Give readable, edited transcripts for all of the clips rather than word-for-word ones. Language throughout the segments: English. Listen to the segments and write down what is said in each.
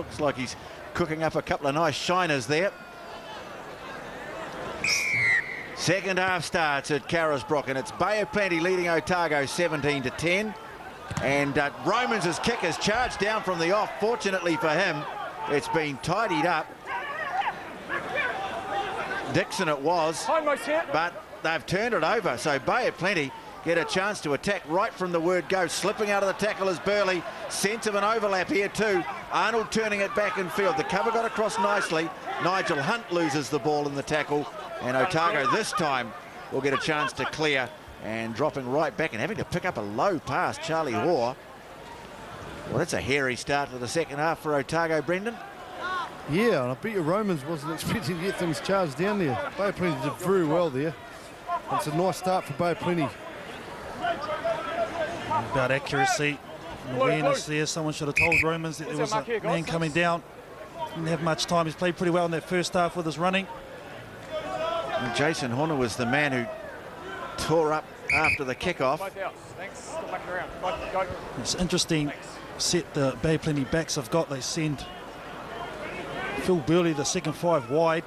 Looks like he's cooking up a couple of nice shiners there. Second half starts at Carisbrook, and it's Bay of Plenty leading Otago 17-10. And Romans' kick has charged down from the off. Fortunately for him, it's been tidied up. Dixon it was, but they've turned it over. So Bay of Plenty get a chance to attack right from the word go. Slipping out of the tackle is Burley. Sense of an overlap here too. Arnold turning it back in field. The cover got across nicely. Nigel Hunt loses the ball in the tackle. And Otago this time will get a chance to clear, and dropping right back and having to pick up a low pass, Charlie Hoare. Well, that's a hairy start to the second half for Otago, Brendan. Yeah, and I bet your Romans wasn't expecting to get things charged down there. Bay of Plenty did very well there. It's a nice start for Bay of Plenty. About accuracy and awareness there. Someone should have told Romans that there was a man coming down. Didn't have much time. He's played pretty well in that first half with his running. And Jason Horner was the man who tore up after the kickoff. It's interesting set the Bay of Plenty backs have got. They send Phil Burley, the second five, wide.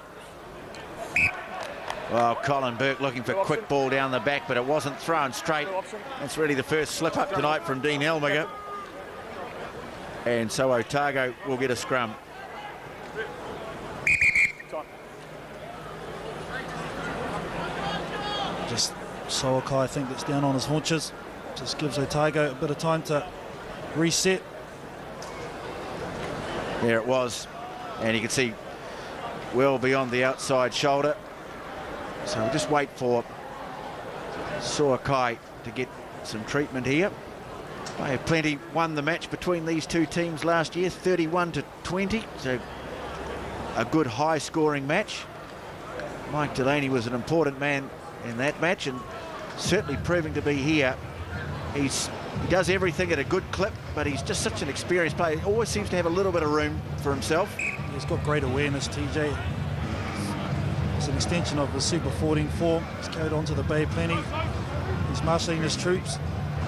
Well, Colin Burke looking for quick ball down the back, but it wasn't thrown straight. That's really the first slip up tonight from Dean Elmiger. And so Otago will get a scrum. Just Soakai, I think, that's down on his haunches. Just gives Otago a bit of time to reset. There it was. And you can see well beyond the outside shoulder. So we'll just wait for Soakai to get some treatment here. Bay of Plenty won the match between these two teams last year, 31-20. So a good high-scoring match. Mike Delaney was an important man in that match, and certainly proving to be here. He does everything at a good clip, but he's just such an experienced player. He always seems to have a little bit of room for himself. He's got great awareness, TJ. It's an extension of the Super 14 form. He's carried on to the Bay of Plenty. He's marshalling his troops.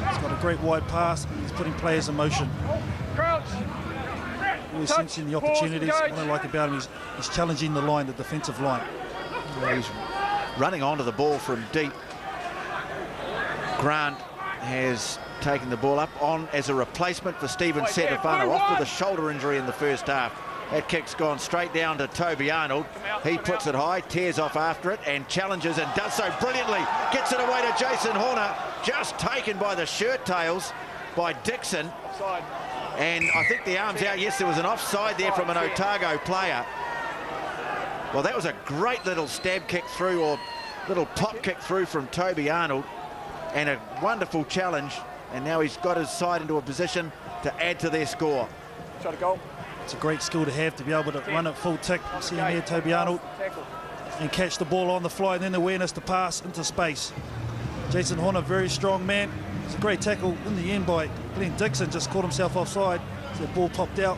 He's got a great wide pass. He's putting players in motion. Always sensing the opportunities. What I like about him is he's challenging the line, the defensive line. Yeah, he's running onto the ball from deep. Grant has taken the ball up on as a replacement for Stephen Setafano, off with a shoulder injury in the first half. That kick's gone straight down to Toby Arnold. He puts it high, tears off after it, and challenges, and does so brilliantly. Gets it away to Jason Horner, just taken by the shirt tails by Dixon. And I think the arm's out. Yes, there was an offside there from an Otago player. Well, that was a great little stab kick through, or little pop kick through from Toby Arnold, and a wonderful challenge. And now he's got his side into a position to add to their score. Shot a goal. It's a great skill to have, to be able to run at full tick. You see him here, Toby Arnold, and catch the ball on the fly, and then the awareness to pass into space. Jason Horner, very strong man. It's a great tackle in the end by Glenn Dixon, just caught himself offside. So the ball popped out.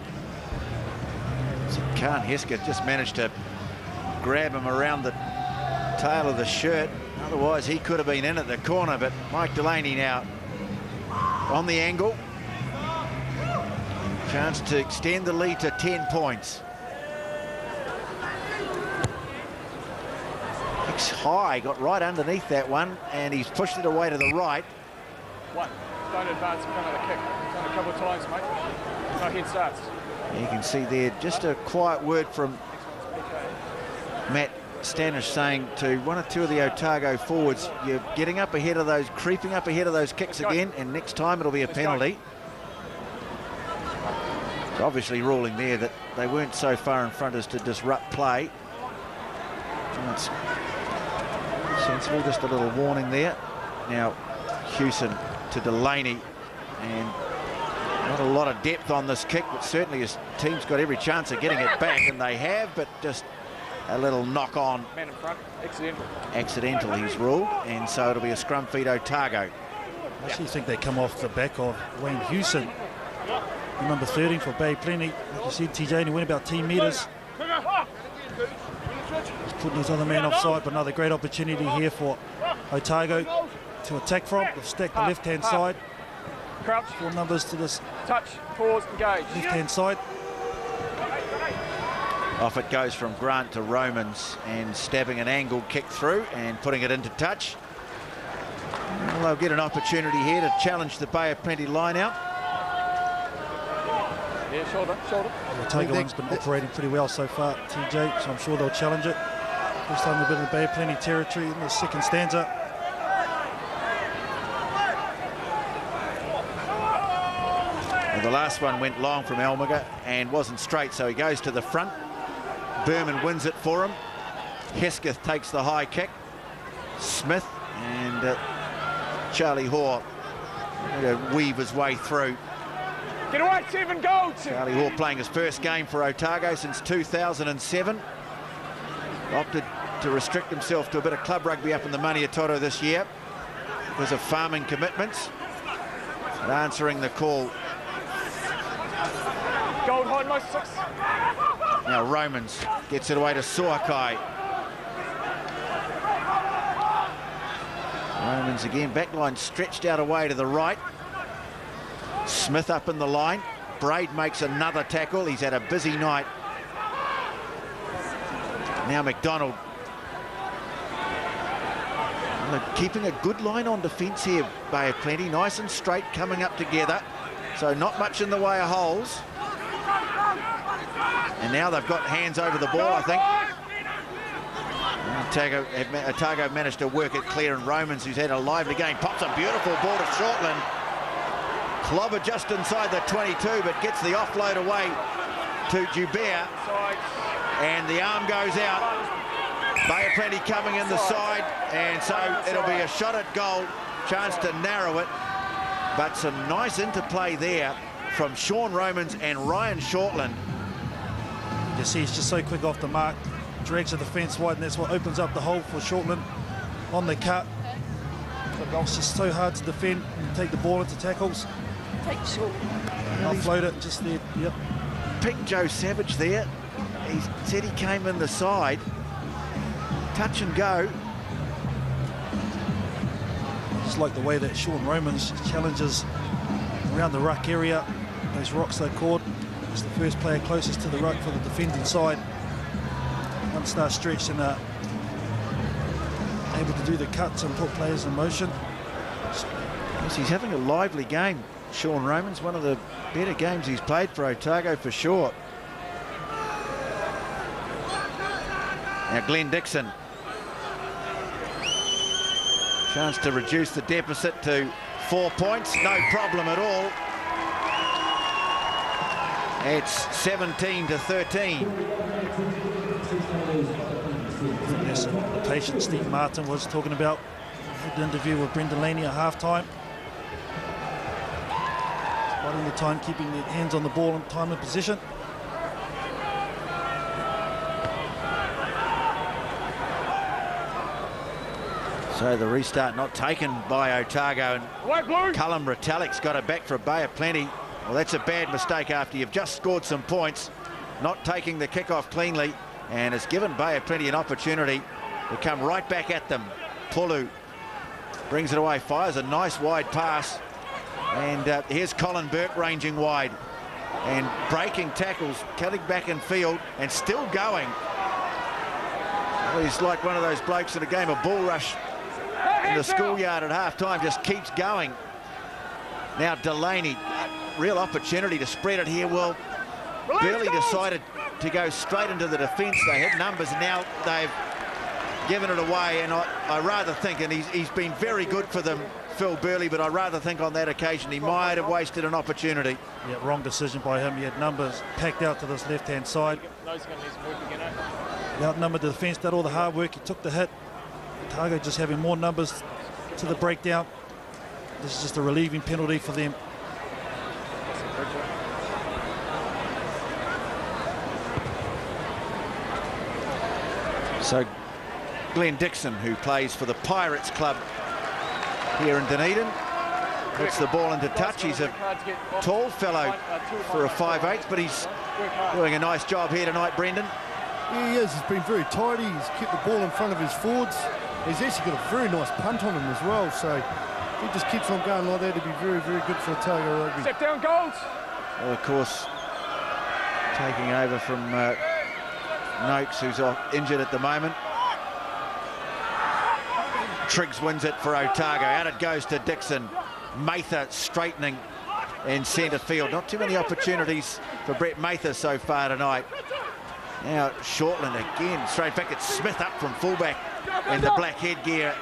So Khan Hesker just managed to grab him around the tail of the shirt. Otherwise, he could have been in at the corner, but Mike Delaney now on the angle. Chance to extend the lead to 10 points. Kicks high, got right underneath that one, and he's pushed it away to the right. One. Don't advance in front of the kick. Done a couple of times, mate. No head starts. You can see there just a quiet word from Matt Stanish saying to one or two of the Otago forwards, you're getting up ahead of those, creeping up ahead of those kicks again, and next time it'll be a penalty. Obviously ruling there that they weren't so far in front as to disrupt play. It's sensible, just a little warning there. Now Hewson to Delaney, and not a lot of depth on this kick, but certainly his team's got every chance of getting it back, and they have, but just a little knock on. Man in front, accidental. Accidental, he's ruled, and so it'll be a scrum feed Otago. I actually think they come off the back of Wayne Hewson, number 13 for Bay Plenty. Like you said, TJ, and he went about 10 metres. He's putting his other man offside, but another great opportunity here for Otago to attack from. They've stacked the left-hand side. Crouch. 4 numbers to this touch, pause, engage. left-hand side. Off it goes from Grant to Romans, and stabbing an angle kick through and putting it into touch. Well, they'll get an opportunity here to challenge the Bay of Plenty line out. Yeah, shoulder. The Otago one's been operating pretty well so far, TJ, so I'm sure they'll challenge it. This time a bit of the Bay of Plenty territory in the second stanza. And the last one went long from Elmiger and wasn't straight, so he goes to the front. Berman wins it for him. Hesketh takes the high kick. Smith and Charlie Hoare to weave his way through. Get away, 7 goals. Charlie Hoare playing his first game for Otago since 2007. Opted to restrict himself to a bit of club rugby up in the Maniapoto this year because of farming commitments. And answering the call. Gold hindmost 6. Now Romans gets it away to Suakai. Romans again, backline stretched out away to the right. Smith up in the line. Braid makes another tackle. He's had a busy night. Now McDonald. Keeping a good line on defence here, Bay of Plenty. Nice and straight coming up together. So not much in the way of holes. And now they've got hands over the ball, I think. Otago managed to work it clear, and Romans, who's had a lively game, pops a beautiful ball to Shortland. Clobber just inside the 22, but gets the offload away to Joubert. And the arm goes out. Bay of Plenty coming in the side, and so it'll be a shot at goal, chance to narrow it. But some nice interplay there from Sean Romans and Ryan Shortland. You see, he's just so quick off the mark, drags the defence wide, and that's what opens up the hole for Shortland on the cut. It's just so hard to defend and take the ball into tackles. Take short. Offload it just there. Yep. Picked Joe Savage there. He said he came in the side. Touch and go. Just like the way that Sean Romans challenges around the ruck area. Those rocks they caught. He's the first player closest to the ruck for the defending side. One star stretch and able to do the cuts and put players in motion. Yes, he's having a lively game, Sean Romans. One of the better games he's played for Otago for sure. Now Glenn Dixon. Chance to reduce the deficit to 4 points. No problem at all. It's 17-13. Yes, the patient Steve Martin was talking about the interview with Brendan Laney at halftime. Spotting the time, keeping their hands on the ball and time and position. So the restart not taken by Otago, and Cullum Retallick's got it back for a Bay of Plenty. Well, that's a bad mistake after you've just scored some points, not taking the kick-off cleanly, and has given Bay of Plenty an opportunity to come right back at them. Pulu brings it away, fires a nice wide pass, and here's Colin Burke ranging wide and breaking tackles, cutting back in field and still going. Well, he's like one of those blokes in a game of bull rush in the schoolyard at half-time, just keeps going. Now Delaney, real opportunity to spread it here. Well, Burley decided to go straight into the defence. They had numbers, and now they've given it away, and I rather think, and he's been very good for them, Phil Burley, but I rather think on that occasion he might have wasted an opportunity. Yeah, wrong decision by him. He had numbers packed out to this left-hand side. He outnumbered the defence, did all the hard work, he took the hit. Otago just having more numbers to the breakdown. This is just a relieving penalty for them. So Glenn Dixon, who plays for the Pirates Club here in Dunedin, puts the ball into touch. He's a tall fellow for a 5'8", but he's doing a nice job here tonight, Brendan. Yeah, he is. He's been very tidy. He's kept the ball in front of his forwards. He's actually got a very nice punt on him as well. So if he just keeps on going like that, it'd be very, very good for Otago rugby. Step down goals. Well, of course, taking over from Noakes, who's injured at the moment. Triggs wins it for Otago. Out it goes to Dixon. Mather straightening in centre field. Not too many opportunities for Brett Mather so far tonight. Now Shortland again. Straight back, it's Smith up from fullback in the black headgear.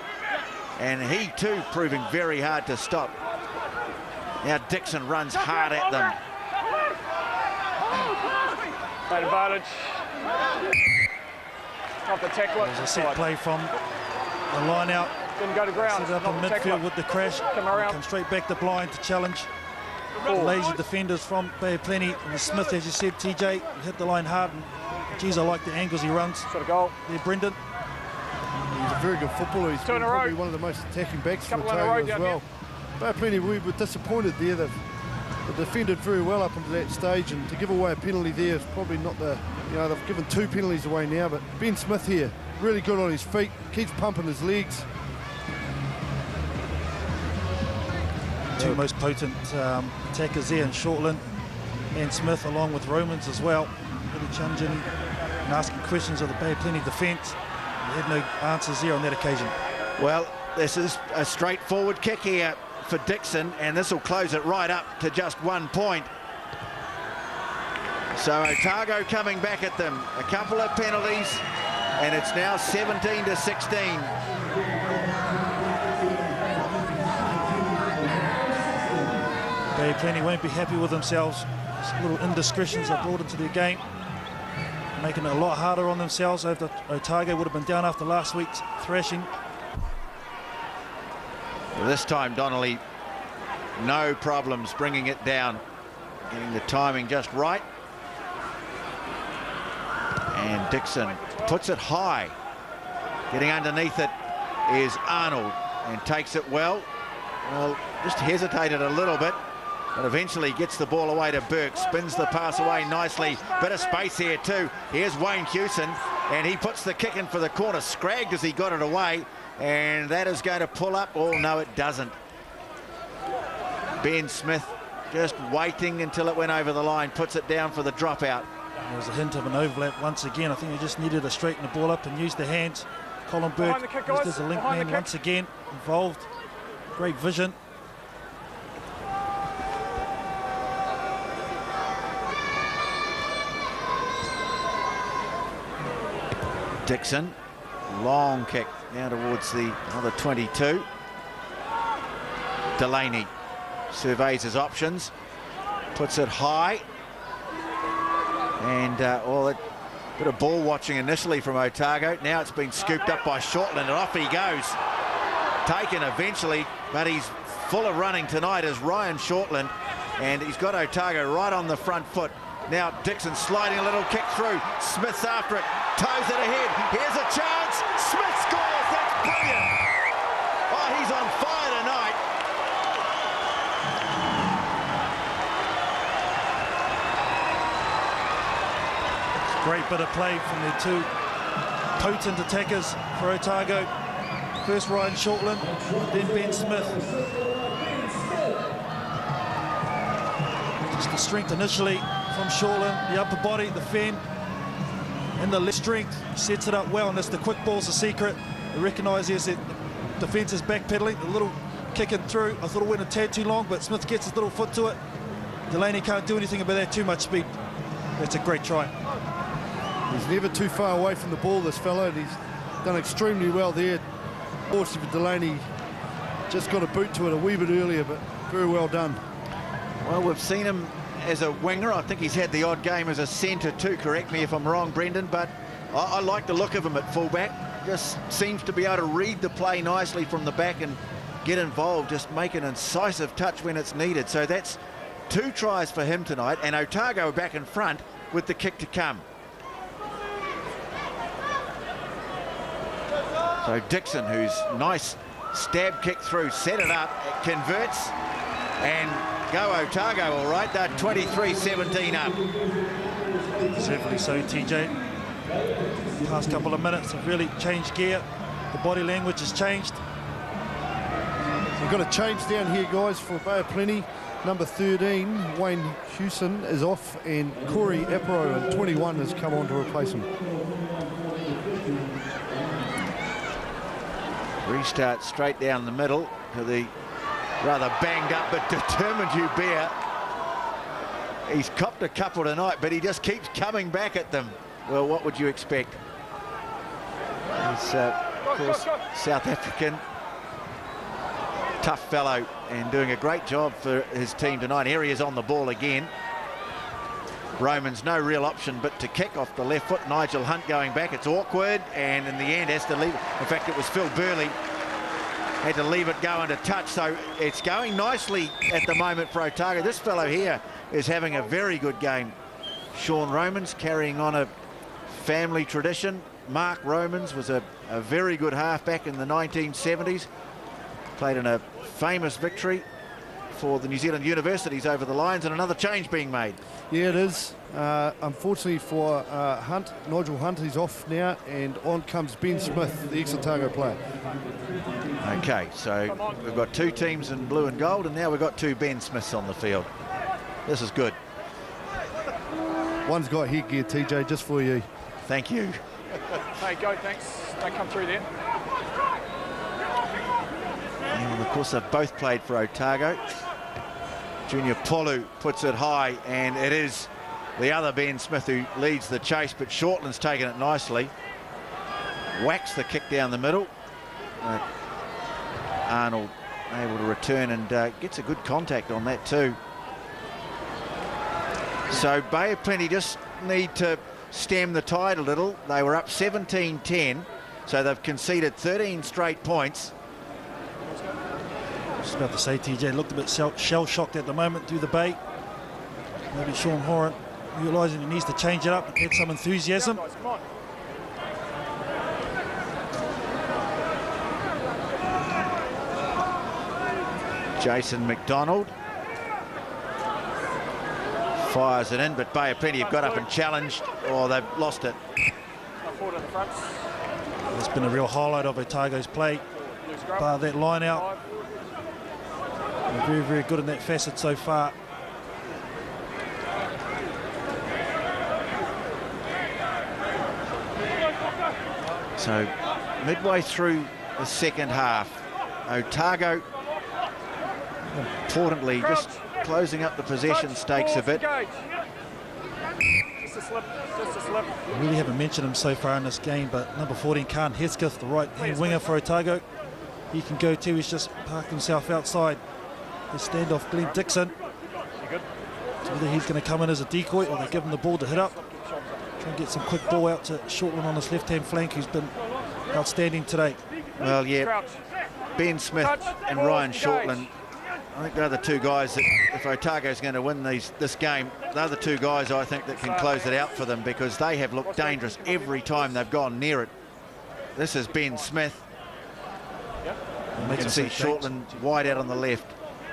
And he too proving very hard to stop. Now Dixon runs hard at them. Great advantage. Off the tackler. There's a set play from the line out. Didn't go to ground. Set up in midfield with the crash. Come straight back to blind to challenge. Lazy defenders from Bay of Plenty. And Smith, as you said, TJ, hit the line hard. And geez, I like the angles he runs. Got a goal. There, Brendan. He's a very good footballer. He's probably one of the most attacking backs for Otago as well. Bay of Plenty, we were disappointed there. They defended very well up until that stage, and to give away a penalty there is probably not the, they've given 2 penalties away now, but Ben Smith here, really good on his feet, keeps pumping his legs. Two most potent attackers there in Shortland and Smith, along with Romans as well, really challenging and asking questions of the Bay of Plenty defence. They had no answers there on that occasion. Well, this is a straightforward kick here for Dixon, and this will close it right up to just 1 point. So Otago coming back at them. A couple of penalties, and it's now 17-16. Bay of Plenty won't be happy with themselves. Just little indiscretions are brought into their game, making it a lot harder on themselves. After Otago would have been down after last week's thrashing. Well, this time Donnelly, no problems bringing it down, getting the timing just right. And Dixon puts it high. Getting underneath it is Arnold and takes it well. Well, just hesitated a little bit, but eventually gets the ball away to Burke. Spins the pass away nicely. Bit of space here too. Here's Wayne Hewson, and he puts the kick in for the corner. Scragged as he got it away, and that is going to pull up. Oh, no, it doesn't. Ben Smith just waiting until it went over the line, puts it down for the dropout. There was a hint of an overlap once again. I think he just needed to straighten the ball up and use the hands. Colin Burke just as a link man once again, involved. Great vision. Dixon, long kick now towards the other 22. Delaney surveys his options, puts it high, and a bit of ball watching initially from Otago. Now it's been scooped up by Shortland, and off he goes. Taken eventually, but he's full of running tonight as Ryan Shortland, and he's got Otago right on the front foot. Now Dixon sliding a little kick through. Smith's after it, toes it ahead. Here's a chance. Smith scores. That's brilliant. Oh, he's on fire tonight. Great bit of play from the two potent attackers for Otago. First Ryan Shortland, then Ben Smith. Just the strength initially from Shortland, the upper body, the fend, and the left strength. Sets it up well, and that's the quick ball's the secret. I recognise there's that defence is backpedaling, the little kicking through. I thought it went a tad too long, but Smith gets his little foot to it. Delaney can't do anything about that, too much speed. That's a great try. He's never too far away from the ball, this fellow, and he's done extremely well there. Unfortunately for Delaney, just got a boot to it a wee bit earlier, but very well done. Well, we've seen him as a winger. I think he's had the odd game as a centre too, correct me if I'm wrong, Brendan, but I like the look of him at fullback. Just seems to be able to read the play nicely from the back and get involved, just make an incisive touch when it's needed. So that's 2 tries for him tonight, and Otago back in front with the kick to come. So Dixon, who's nice stab kick through, set it up, it converts, and go Otago, all right. They're 23-17 up. Certainly so, TJ. The past couple of minutes have really changed gear. The body language has changed. We've got a change down here, guys, for Bay of Plenty. Number 13, Wayne Hewson, is off, and Corey Aparo, at 21, has come on to replace him. Restart straight down the middle to the rather banged up but determined Hubert. He's copped a couple tonight, but he just keeps coming back at them. Well, what would you expect? He's, of course, South African. Tough fellow and doing a great job for his team tonight. Here he is on the ball again. Romans no real option but to kick off the left foot. Nigel Hunt going back. It's awkward, and in the end has to leave it. In fact, it was Phil Burley had to leave it go under touch. So it's going nicely at the moment for Otago. This fellow here is having a very good game. Sean Romans carrying on a family tradition. Mark Romans was a very good halfback in the 1970s. Played in a famous victory for the New Zealand universities over the Lions, and another change being made. Yeah, it is. Unfortunately for Hunt, Nigel Hunt, he's off now, and on comes Ben Smith, the ex-Otago player. Okay, so we've got two teams in blue and gold, and now we've got two Ben Smiths on the field. This is good. One's got headgear, TJ, just for you. Thank you. Hey, go, thanks. Don't come through there. And of course, they've both played for Otago. Junior Polu puts it high, and it is the other Ben Smith who leads the chase, but Shortland's taken it nicely. Whacks the kick down the middle. Arnold able to return and gets a good contact on that too. So Bay of Plenty just need to stem the tide a little. They were up 17-10, so they've conceded 13 straight points. I was about to say, TJ looked a bit shell-shocked at the moment through the Bay. Maybe Sean Horan realising he needs to change it up and add some enthusiasm. Jason McDonald fires it in, but Bay of Plenty have got up and challenged, or they've lost it. It's been a real highlight of Otago's play. Bar that line out. They're very, very good in that facet so far. So midway through the second half, Otago importantly just closing up the possession stakes a bit. Just a slip, just a slip. I really haven't mentioned him so far in this game, but number 14, Khan Hesketh, the right-hand winger for Otago. He can go too. He's just parked himself outside. The standoff, Glenn Dixon. So whether he's going to come in as a decoy or they give him the ball to hit up. Try and get some quick ball out to Shortland on his left-hand flank, who's been outstanding today. Well, yeah, Ben Smith and Ryan Shortland, I think they're the two guys that, if Otago's going to win this game, they're the two guys I think that can close it out for them, because they have looked dangerous every time they've gone near it. This is Ben Smith. You can see Shortland wide out on the left.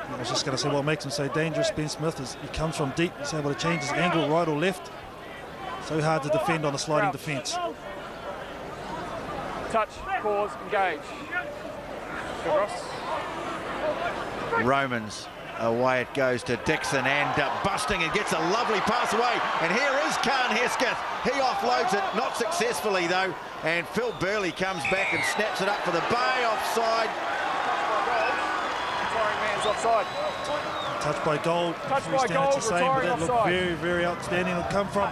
I was just going to say, what makes him so dangerous, Ben Smith, is he comes from deep. He's able to change his angle right or left. So hard to defend on a sliding defence. Touch, pause, engage. Go Ross. Romans, away it goes to Dixon, and busting and gets a lovely pass away. And here is Khan Hesketh. He offloads it, not successfully though. And Phil Burley comes back and snaps it up for the Bay. Offside. Offside. Touch by Gold. Touch by Gold, the same, but that looked very, very outstanding. It'll come from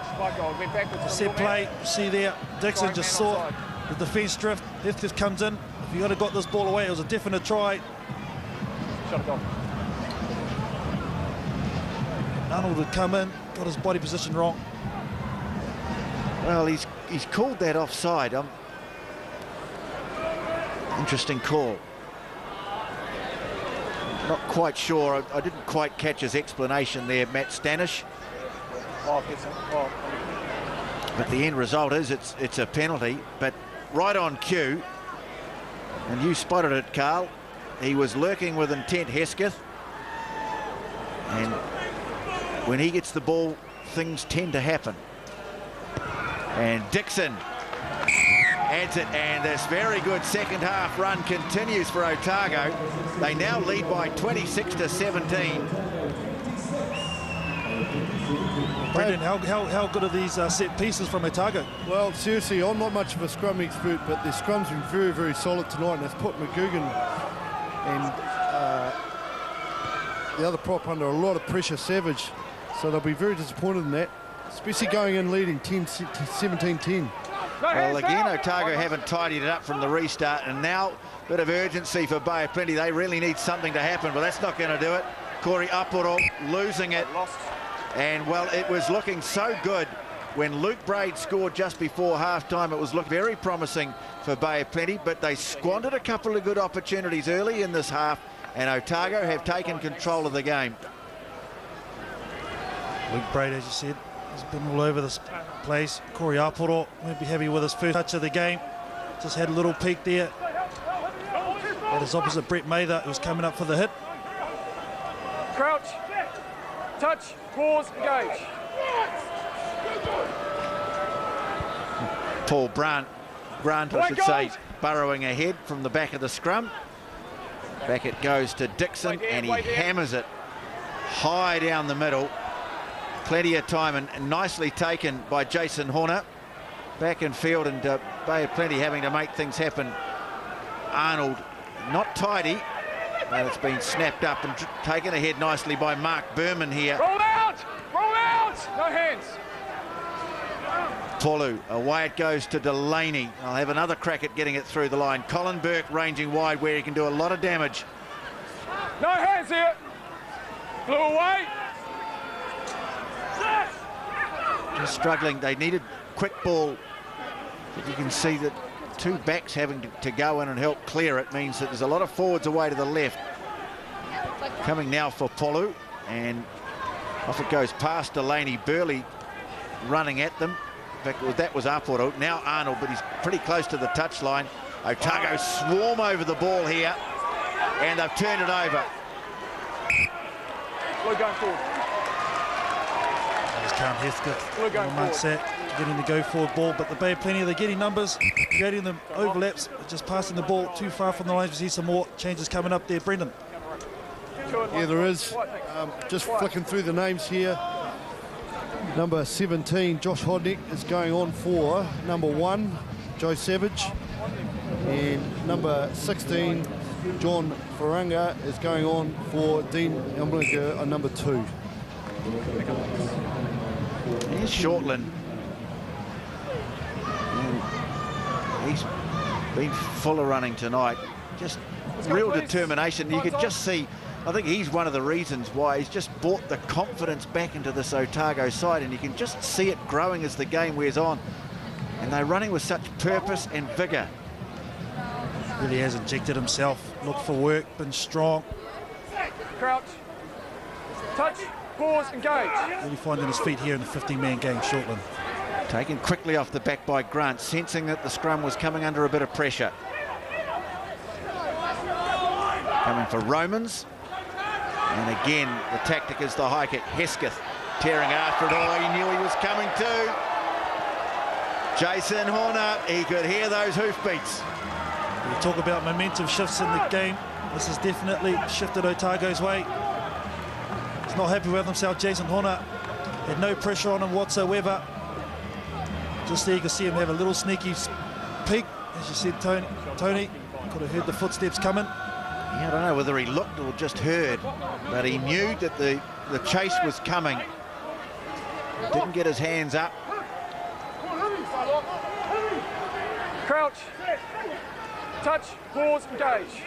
set play. See there, Dixon just saw the defence drift. Hesketh comes in. If you would have got this ball away, it was a definite try. Shut it off. Arnold had come in, got his body position wrong. Well, he's called that offside. Interesting call. Not quite sure. I didn't quite catch his explanation there, Matt Stanish. But the end result is it's a penalty, but right on cue. And you spotted it, Carl. He was lurking with intent, Hesketh. And when he gets the ball, things tend to happen. And Dixon adds it, and this very good second half run continues for Otago. They now lead by 26-17. Brendan, how good are these set pieces from Otago? Well, seriously, I'm not much of a scrum expert, but their scrum's been very, very solid tonight, and it's put McGugan and the other prop under a lot of pressure, Savage. So they'll be very disappointed in that, especially going in leading 17-10. Well, again, Otago haven't tidied it up from the restart, and now a bit of urgency for Bay of Plenty. They really need something to happen, but that's not going to do it. Corey Aporo losing it. And, well, it was looking so good when Luke Braid scored just before halftime. It was looking very promising for Bay of Plenty, but they squandered a couple of good opportunities early in this half, and Otago have taken control of the game. Luke Braid, as you said, has been all over this place. Corey Aporo won't be happy with his first touch of the game. Just had a little peek there at his opposite, Brett Mather, who's coming up for the hit. Crouch, touch, pause, engage. Paul Grant, I should say, burrowing ahead from the back of the scrum. Back it goes to Dixon, and he hammers it high down the middle. Plenty of time, and nicely taken by Jason Horner. Back in field, and Bay of Plenty having to make things happen. Arnold, not tidy, but it's been snapped up and taken ahead nicely by Mark Berman here. Roll out! Roll out! No hands. Tolu, away it goes to Delaney. I'll have another crack at getting it through the line. Colin Burke ranging wide where he can do a lot of damage. No hands here. Flew away. Just struggling. They needed quick ball. But you can see that two backs having to go in and help clear it means that there's a lot of forwards away to the left. Coming now for Polu, and off it goes past Delaney. Burley running at them. In fact, that was Aporo. Now Arnold, but he's pretty close to the touchline. Otago swarm over the ball here, and they've turned it over. We're going forward. There's Karen Hesketh amongst that, getting the go-forward ball, but the Bay of Plenty, they're getting numbers, creating them overlaps, just passing the ball too far from the lines. We see some more changes coming up there, Brendan. Yeah, there is. Just flicking through the names here. Number 17, Josh Hodnick, is going on for number 1, Joe Savage. And number 16, John Faranga, is going on for Dean Elmlinger on number 2. Here's Shortland. He's been full of running tonight. Just real determination. You could just see, I think he's one of the reasons why he's just brought the confidence back into this Otago side, and you can just see it growing as the game wears on. And they're running with such purpose and vigour. Really has injected himself, looked for work, been strong. Crouch, touch, pause, engage. Really finding his feet here in the 15-man game, Shortland. Taken quickly off the back by Grant, sensing that the scrum was coming under a bit of pressure. Coming for Romans. And again, the tactic is the high kick. Hesketh tearing after it. Oh, he knew he was coming too. Jason Horner, he could hear those hoofbeats. We talk about momentum shifts in the game. This has definitely shifted Otago's way. He's not happy with himself. Jason Horner had no pressure on him whatsoever. Just there you can see him have a little sneaky peek. As you said, Tony could have heard the footsteps coming. Yeah, I don't know whether he looked or just heard, but he knew that the chase was coming. Didn't get his hands up. Crouch, touch, pause, engage.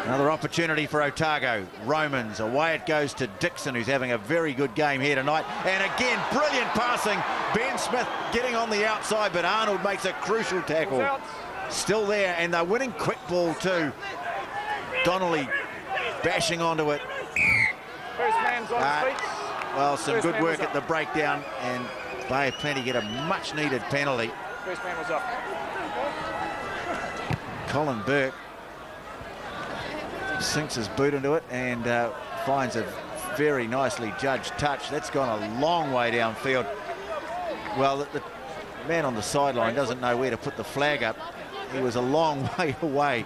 Another opportunity for Otago. Romans, away it goes to Dixon, who's having a very good game here tonight. And again, brilliant passing. Ben Smith getting on the outside, but Arnold makes a crucial tackle. Still there, and they're winning quick ball too. Donnelly bashing onto it. First man's on his feet. Well, some good work at the breakdown, and Bay of Plenty get a much-needed penalty. First man was up. Colin Burke sinks his boot into it and finds a very nicely judged touch. That's gone a long way downfield. Well, the man on the sideline doesn't know where to put the flag up. He was a long way away,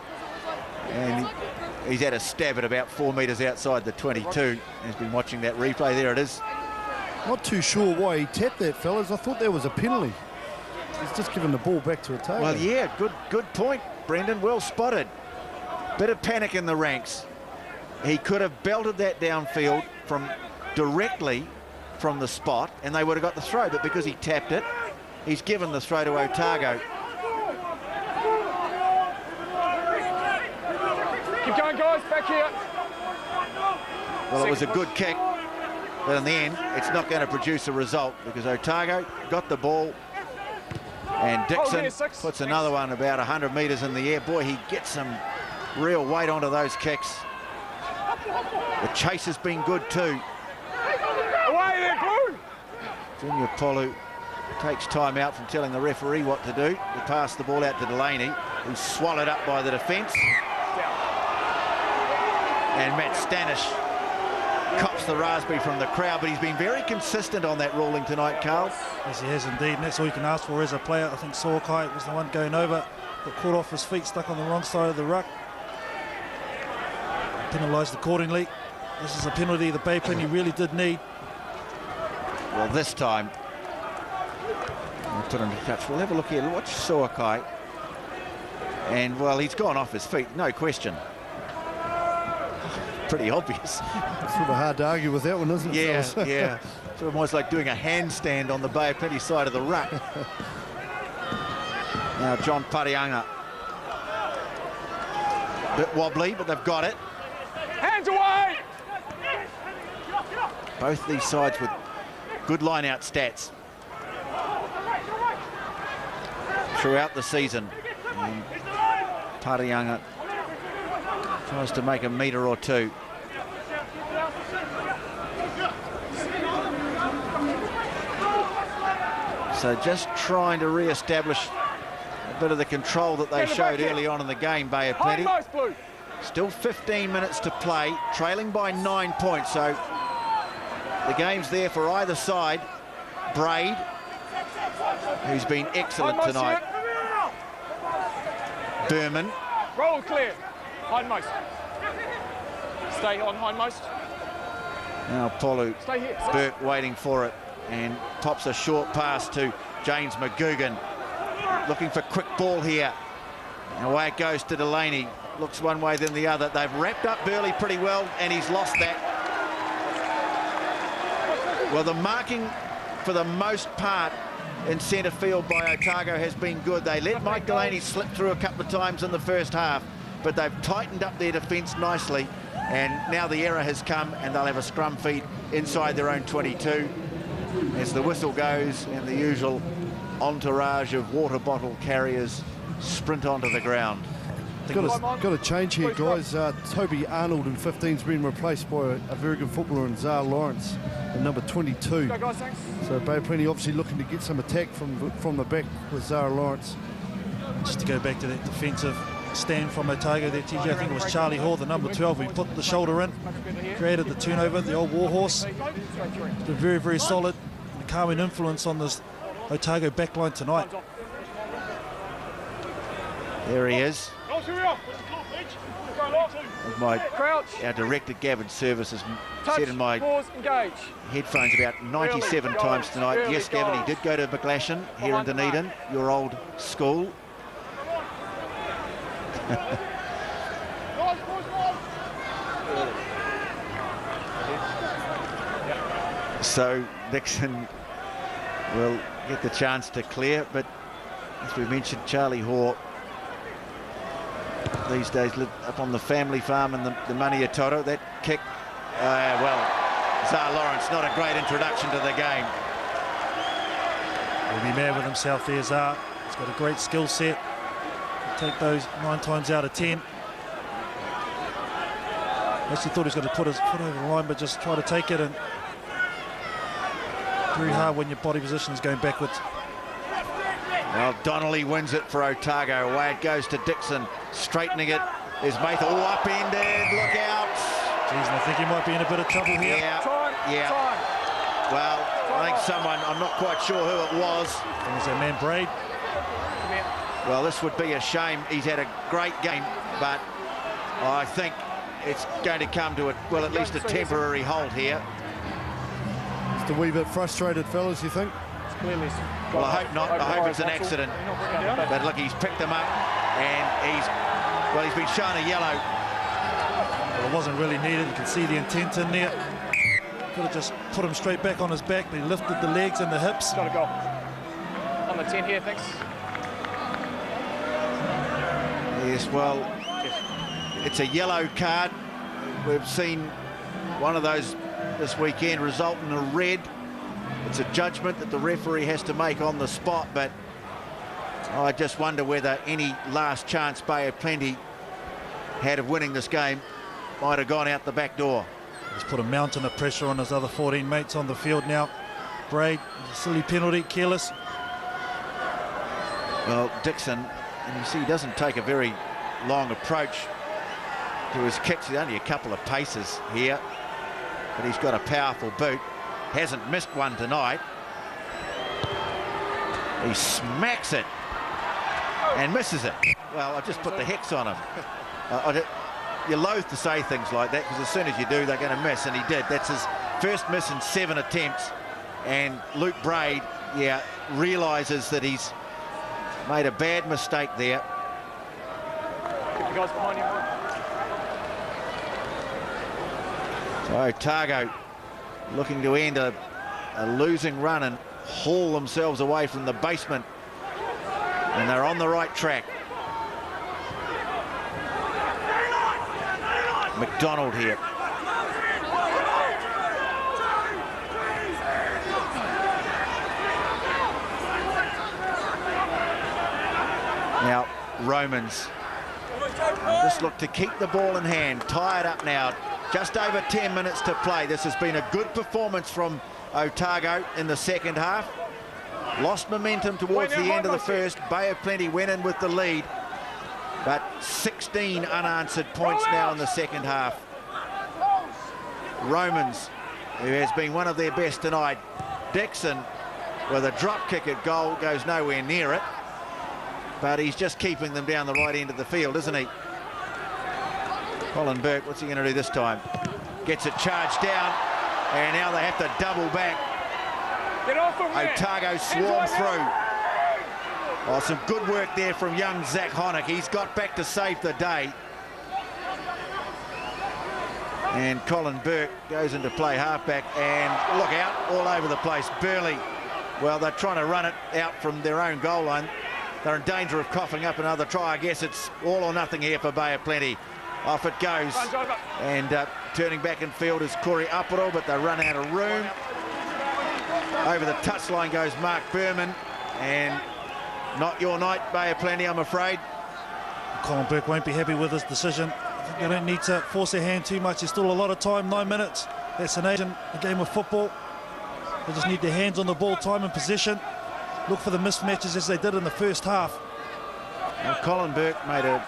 and he's had a stab at about 4 metres outside the 22. He's been watching that replay. There it is. Not too sure why he tapped that, fellas. I thought that was a penalty. He's just given the ball back to Otago. Well, yeah, good point, Brendan. Well spotted. Bit of panic in the ranks. He could have belted that downfield directly from the spot, and they would have got the throw. But because he tapped it, he's given the throw to Otago. Keep going, guys. Back here. Well, it was a good kick, but in the end, it's not going to produce a result because Otago got the ball, and Dixon puts another one about 100 metres in the air. Boy, he gets some real weight onto those kicks. The chase has been good too. Away there, Blue! Junior Polu takes time out from telling the referee what to do. He passed the ball out to Delaney, who's swallowed up by the defence. And Matt Stanish cops the raspberry from the crowd, but he's been very consistent on that ruling tonight, Carl. Yes, he has indeed, and that's all you can ask for as a player. I think Soakai was the one going over, got caught off his feet, stuck on the wrong side of the ruck. Penalised accordingly. This is a penalty the Bay Plenty really did need. Well, this time, we'll put him to touch. We'll have a look here. Watch Soakai. And, well, he's gone off his feet, no question. Pretty obvious. It's sort of hard to argue with that one, isn't it? Yeah, yeah. It's almost like doing a handstand on the Bay Plenty side of the ruck. Now, John Parianga. Bit wobbly, but they've got it. Hands away! Both these sides with good line-out stats throughout the season. And Parianga tries to make a metre or two. So just trying to re-establish a bit of the control that they showed early on in the game, Bay of Plenty. Still 15 minutes to play, trailing by 9 points. So the game's there for either side. Braid, who's been excellent tonight. Berman. Roll clear. Hindmost. Stay on hindmost. Now Polu. Stay here. Burke waiting for it and pops a short pass to James McGugan. Looking for quick ball here. And away it goes to Delaney. Looks one way then the other. They've wrapped up Burley pretty well, and he's lost that. Well, the marking for the most part in centre field by Otago has been good. They let Mike Delaney slip through a couple of times in the first half, but they've tightened up their defence nicely, and now the error has come, and they'll have a scrum feed inside their own 22 as the whistle goes and the usual entourage of water bottle carriers sprint onto the ground. Got a change here, guys. Toby Arnold in 15's been replaced by a very good footballer in Zar Lawrence in number 22. So Bay Plenty obviously looking to get some attack from the back with Zara Lawrence. Just to go back to that defensive stand from Otago there, TJ, I think it was Charlie Hall, the number 12, who put the shoulder in, created the turnover, the old warhorse. Been very, very solid, and a calming influence on this Otago backline tonight. There he is. Our director Gavin Service has said in my headphones about 97 times tonight. Yes, Gavin, he did go to McGlashan here in Dunedin, your old school. So Dixon will get the chance to clear, but as we mentioned, Charlie Hoare these days live up on the family farm in the Maniatoro. That kick, well, Zar Lawrence, not a great introduction to the game. He'll be mad with himself there, Zar. He's got a great skill set. He'll take those 9 times out of 10. Actually thought he was going to put his foot over the line, but just try to take it, and very hard when your body position is going backwards. Well, Donnelly wins it for Otago. Away it goes to Dixon, straightening it. There's Mather, all upended, look out. Jeez, I think he might be in a bit of trouble here. Yeah. Well, I think someone, I'm not quite sure who it was. And there's that man Braid. Well, this would be a shame. He's had a great game, but I think it's going to come to, well, at least a temporary halt here. Just a wee bit frustrated, fellas, you think? Well, I hope not. I hope it's an accident. But look, he's picked him up, and he's been shown a yellow. Well, it wasn't really needed. You can see the intent in there. Could have just put him straight back on his back, but he lifted the legs and the hips. Got to go. On the 10 here, thanks. Yes, well, it's a yellow card. We've seen one of those this weekend result in a red. It's a judgment that the referee has to make on the spot, but I just wonder whether any last chance Bay of Plenty had of winning this game might have gone out the back door. He's put a mountain of pressure on his other 14 mates on the field now. Braid, silly penalty, careless. Well, Dixon, and you see he doesn't take a very long approach to his kicks. He's only a couple of paces here, but he's got a powerful boot. Hasn't missed one tonight. He smacks it and misses it. Well, I just put the hex on him. You're loath to say things like that, because as soon as you do, they're going to miss, and he did. That's his first miss in 7 attempts, and Luke Braid, realises that he's made a bad mistake there. The guys behind you. So Otago looking to end a losing run and haul themselves away from the basement, and they're on the right track. McDonald here. Now Romans just look to keep the ball in hand. Tied up now. Just over 10 minutes to play. This has been a good performance from Otago in the second half. Lost momentum towards the end of the first. Bay of Plenty went in with the lead, but 16 unanswered points now in the second half. Romans, who has been one of their best tonight. Dixon with a drop kick at goal, goes nowhere near it, but he's just keeping them down the right end of the field, isn't he? Colin Burke, what's he going to do this time? Gets it charged down, and now they have to double back. Get off of me. Otago swarm through. Oh, some good work there from young Zach Honick. He's got back to save the day. And Colin Burke goes into play halfback, and look out all over the place. Burley, well, they're trying to run it out from their own goal line. They're in danger of coughing up another try. I guess it's all or nothing here for Bay of Plenty. Off it goes, and turning back in field is Corey Upperall, but they run out of room. Over the touchline goes Mark Berman, and not your night, Bay of Plenty, I'm afraid. Colin Burke won't be happy with his decision. I think they don't need to force their hand too much. There's still a lot of time, 9 minutes. That's an age in a game of football. They just need their hands on the ball, time and possession. Look for the mismatches as they did in the first half. Well, Colin Burke made a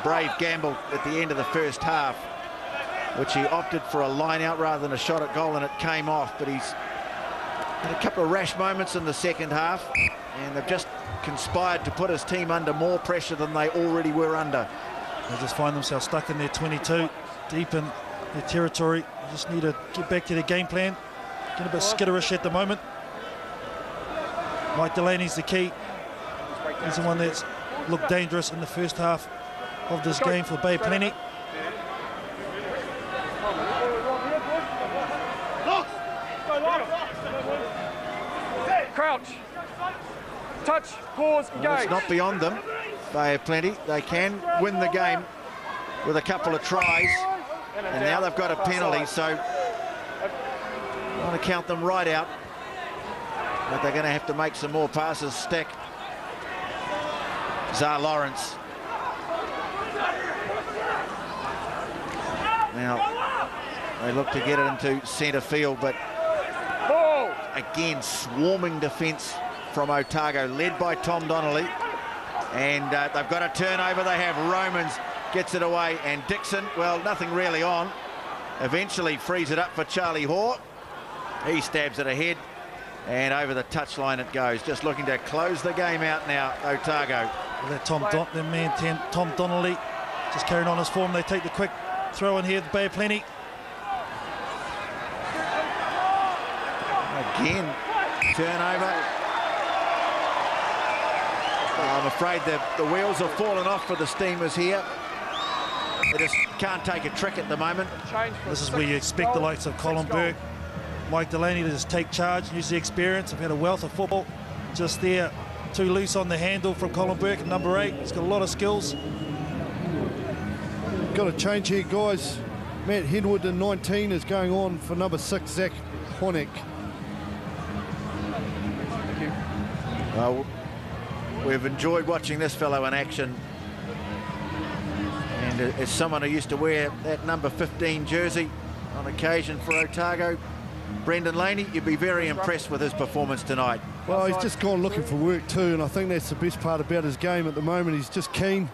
brave gamble at the end of the first half, which he opted for a line out rather than a shot at goal, and it came off. But he's had a couple of rash moments in the second half, and they've just conspired to put his team under more pressure than they already were under. They just find themselves stuck in their 22, deep in their territory. They just need to get back to their game plan. Getting a bit skitterish at the moment. Mike Delaney's the key. He's the one that's looked dangerous in the first half of this game for Bay Plenty. Crouch. Touch, pause, engage. Well, it's not beyond them, Bay of Plenty. They can win the game with a couple of tries, and now they've got a penalty, so I want to count them right out. But they're going to have to make some more passes stick. Zar Lawrence. Now, they look to get it into centre field, but again, swarming defence from Otago, led by Tom Donnelly. And they've got a turnover. They have Romans, gets it away, and Dixon, well, nothing really on. Eventually frees it up for Charlie Hoare. He stabs it ahead, and over the touchline it goes. Just looking to close the game out now, Otago. Well, their man 10, Tom Donnelly, just carrying on his form. They take the quick throw in here, the Bay of Plenty. Again, turnover. I'm afraid the wheels have fallen off for the Steamers here. They just can't take a trick at the moment. This is where you expect the likes of Colin Burke, Mike Delaney to just take charge, use the experience. They've had a wealth of football. Just there, too loose on the handle from Colin Burke, number 8. He's got a lot of skills. Got a change here, guys. Matt Henwood in 19 is going on for number 6, Zach Honeck. Well, we've enjoyed watching this fellow in action. And as someone who used to wear that number 15 jersey on occasion for Otago, Brendan Laney, you'd be very impressed with his performance tonight. Well, he's just gone looking for work too, and I think that's the best part about his game at the moment. He's just keen,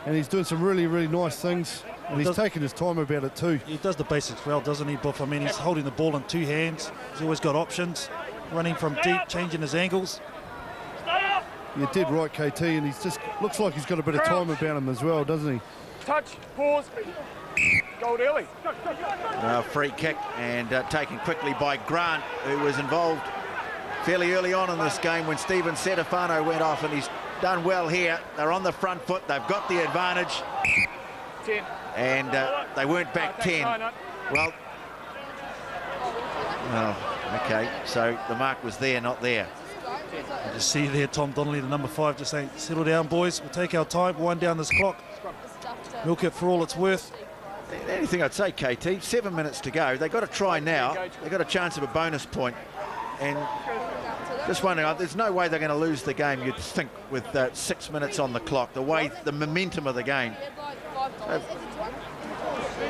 and he's doing some really, really nice things, and he's taking his time about it too. He does the basics well, doesn't he, Buff? I mean, he's holding the ball in 2 hands. He's always got options, running from deep, changing his angles. You did right, KT, and he's just looks like he's got a bit of time about him as well, doesn't he? Touch, pause, goal early. Free kick, and taken quickly by Grant, who was involved fairly early on in this game when Stephen Setafano went off, and he's done well here. They're on the front foot, they've got the advantage. 10. And they weren't back 10. Well, oh, okay, so the mark was there, not there. You just see there Tom Donnelly, the number 5, just saying, settle down, boys. We'll take our time, wind down this clock. Milk it for all it's worth. Anything I'd say, KT, 7 minutes to go. They've got to try now. They've got a chance of a bonus point. And just wondering, there's no way they're going to lose the game, you'd think, with 6 minutes on the clock. The momentum of the game.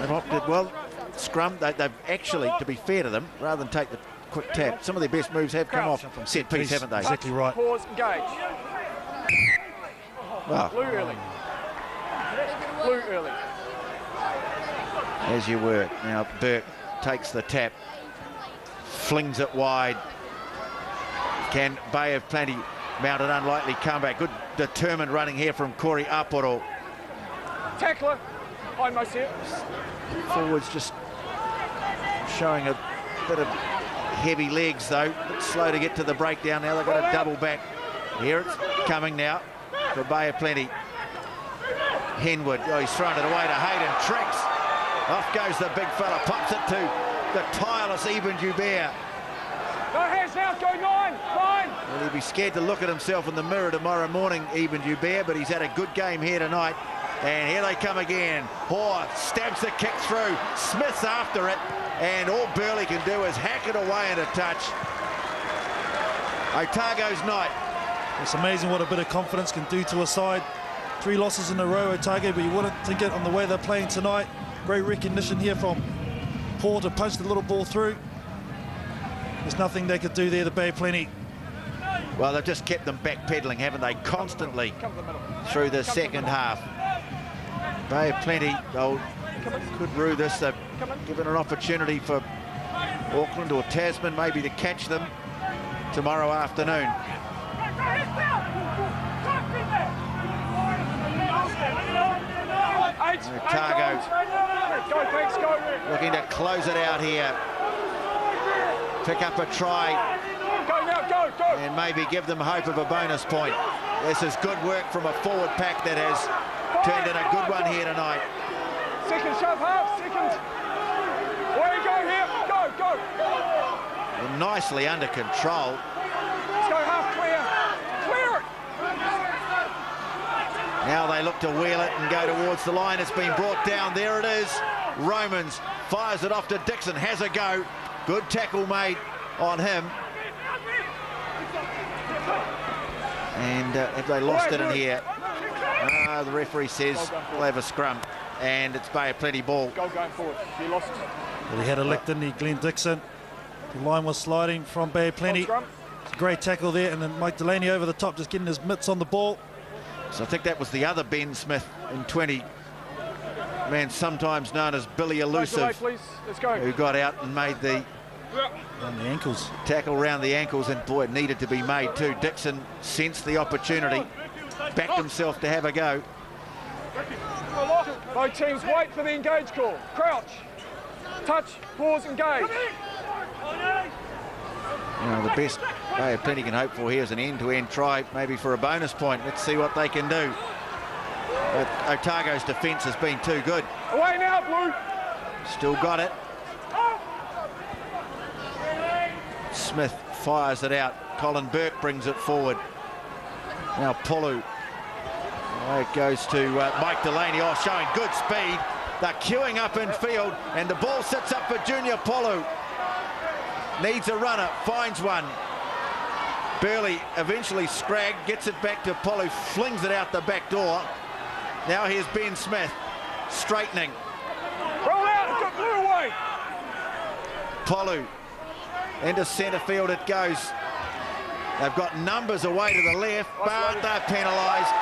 They've opted, well, scrum. They've actually, to be fair to them, rather than take the quick tap, some of their best moves have come off from set piece, haven't they? Exactly right. Pause, engage. Well, Blue early. Blue early. as you were. Now Burke takes the tap, flings it wide. Can Bay of Plenty mount an unlikely comeback? Good determined running here from Corey Aporo. Tackler, hindmost here. Forwards just showing a bit of heavy legs though, a bit slow to get to the breakdown. Now they've got to double back. Here it's coming now for Bay of Plenty. Henwood, oh, he's thrown it away to Hayden, tricks. Off goes the big fella, pops it to the tireless Eben Joubert. No hands now, go 9. Well, he'll be scared to look at himself in the mirror tomorrow morning, Eben Joubert, but he's had a good game here tonight. And here they come again. Hoare stabs the kick through. Smith's after it. And all Burley can do is hack it away at a touch. Otago's night. It's amazing what a bit of confidence can do to a side. 3 losses in a row, Otago, but you wouldn't think it on the way they're playing tonight. Great recognition here from Paul to punch the little ball through. There's nothing they could do there, the Bay of Plenty. Well, they've just kept them backpedaling, haven't they, constantly through the second half. Bay of Plenty, they could rue this. They've given an opportunity for Auckland or Tasman maybe to catch them tomorrow afternoon. Otago looking to close it out here. Pick up a try and maybe give them hope of a bonus point. This is good work from a forward pack that has turned in a good one here tonight. Second shove half, second. Way to go here, go. And nicely under control. Let's go half clear it. Now they look to wheel it and go towards the line. It's been brought down. There it is. Romans fires it off to Dixon. Has a go. Good tackle made on him. And have they lost it in here? The referee says we'll have a scrum. And it's Bay of Plenty ball. Goal going forward. He lost it. Well, he had a lick, didn't he, Glenn Dixon? The line was sliding from Bay of Plenty. Great tackle there, and then Mike Delaney over the top, just getting his mitts on the ball. So I think that was the other Ben Smith in 20. Man, sometimes known as Billy Elusive, Let's go. who got out and made the On the ankles. tackle round the ankles, and boy, it needed to be made too. Dixon sensed the opportunity, backed himself to have a go. Both teams wait for the engage call. Crouch, touch, pause, engage. Now, the best Bay of Plenty can hope for here is an end-to-end try, maybe for a bonus point. Let's see what they can do. But Otago's defence has been too good. Away now, Blue. Still got it. Smith fires it out. Colin Burke brings it forward. Now Polu. Away it goes to Mike Delaney. Oh, showing good speed. They're queuing up in field, and the ball sits up for Junior Polu. Needs a runner, finds one. Burley eventually scragged, gets it back to Polu, flings it out the back door. Now here's Ben Smith, straightening. Roll out, got Blue away. Polu, into centre field it goes. They've got numbers away to the left, but they're penalised.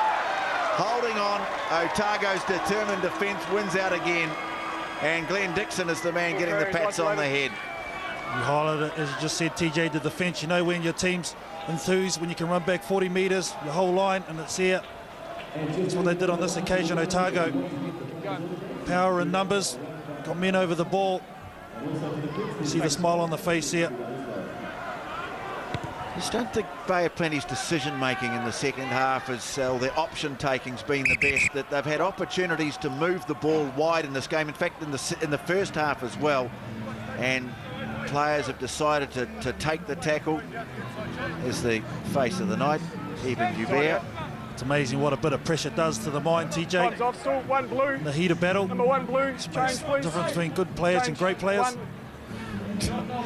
Holding on, Otago's determined defence wins out again. And Glenn Dixon is the man getting the pats on the head. You highlighted it, as you just said, TJ, the defence. You know when your team's enthused, when you can run back 40 metres, your whole line, and it's here. That's what they did on this occasion, Otago. Power in numbers, got men over the ball. You see the smile on the face here. I just don't think Bay of Plenty's decision-making in the second half is their option-taking's been the best. That they've had opportunities to move the ball wide in this game. In fact, in the first half as well. And players have decided to take the tackle. Is the face of the night, Eben Joubert. It's amazing what a bit of pressure does to the mind, TJ. Time's off, still one Blue. In the heat of battle. Number 1 Blue, change please. Difference between good players and great players.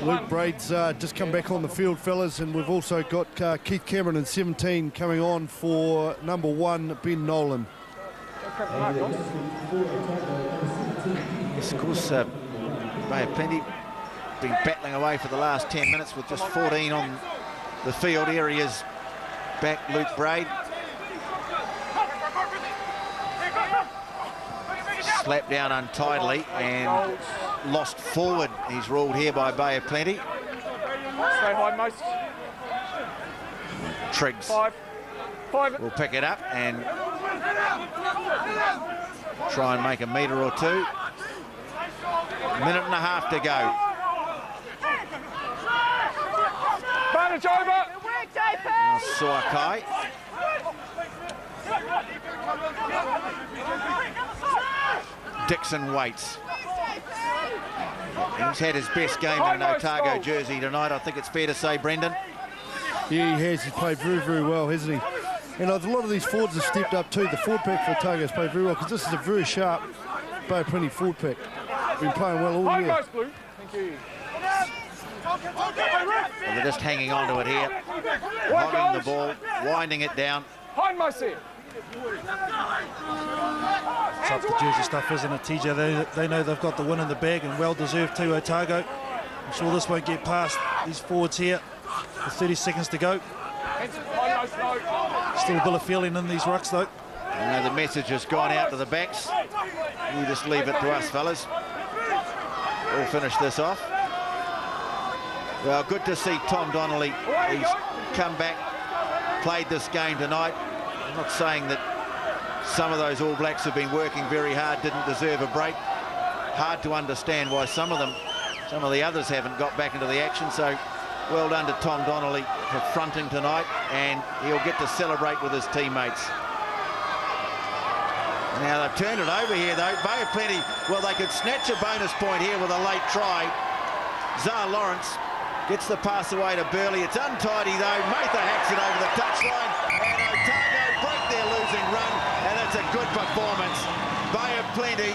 Luke Braid's just come back on the field, fellas, and we've also got Keith Cameron in 17 coming on for number 1, Ben Nolan. Yes, of course, Bay of Plenty been battling away for the last 10 minutes with just 14 on the field. Here he is back, Luke Braid. Slapped down untidily and lost forward. He's ruled here by Bay of Plenty. Stay high, most. Triggs 5. will pick it up and try and make a metre or two. Minute and a half to go. Advantage over. Suakai. Dixon waits. He's had his best game in an Otago jersey tonight, I think it's fair to say, Brendan. Yeah, he has. He's played very, very well, hasn't he? And a lot of these forwards have stepped up too. The forward pack for Otago has played very well because this is a very sharp Bay of Plenty forward pack. Been playing well all year. Blue. Thank you. Well, they're just hanging on to it here. Hogging the ball, winding it down. Hide myself. It's up to jersey stuff, isn't it, TJ? They know they've got the win in the bag, and well-deserved too, Otago. I'm sure this won't get past these forwards here with 30 seconds to go. Still a bit of feeling in these rucks, though. The message has gone out to the backs. You just leave it to us, fellas. We'll finish this off. Well, good to see Tom Donnelly. He's come back, played this game tonight. I'm not saying that some of those All Blacks have been working very hard, didn't deserve a break. Hard to understand why some of the others haven't got back into the action. So well done to Tom Donnelly for fronting tonight, and he'll get to celebrate with his teammates. Now they've turned it over here though. Bay of Plenty, well, they could snatch a bonus point here with a late try. Zah Lawrence gets the pass away to Burley. It's untidy though. Mather hacks it over the touchline, and Otago break their losing run, and that's a good performance. Bay of Plenty